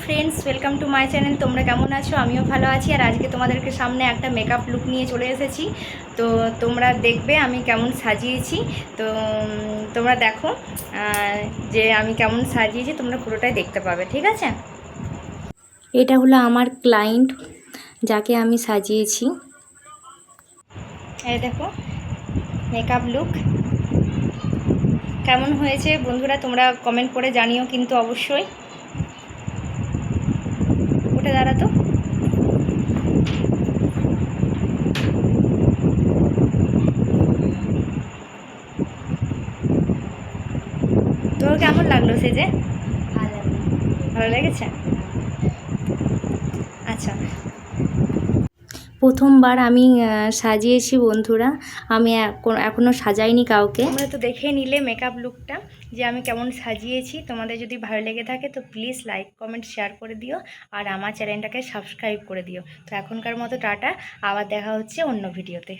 Friends, welcome to my channel. তোমরা কেমন আছো? আমিও ভালো আছি। আর আজকে তোমাদেরকে সামনে একটা মেকআপ লুক নিয়ে চলে এসেছি। তো তোমরা দেখবে আমি কেমন সাজিয়েছি। তো তোমরা দেখো যে আমি কেমন সাজিয়েছি, তোমরা পুরোটাই দেখতে পাবে, ঠিক আছে? এটা হলো আমার ক্লায়েন্ট, যাকে আমি সাজিয়েছি। এই দেখো মেকআপ লুক কেমন হয়েছে বন্ধুরা, তোমরা কমেন্ট করে জানিও কিন্তু অবশ্যই। উঠে দাঁড়াতো। তোর কেমন লাগলো সেজে? ভালো লেগেছে? আচ্ছা, প্রথমবার আমি সাজিয়েছি বন্ধুরা, আমি এখনও সাজাইনি কাউকে। তোমরা তো দেখে নিলে মেকআপ লুকটা যে আমি কেমন সাজিয়েছি। তোমাদের যদি ভালো লেগে থাকে তো প্লিজ লাইক কমেন্ট শেয়ার করে দিও, আর আমার চ্যানেলটাকে সাবস্ক্রাইব করে দিও। তো এখনকার মতো টাটা, আবার দেখা হচ্ছে অন্য ভিডিওতে।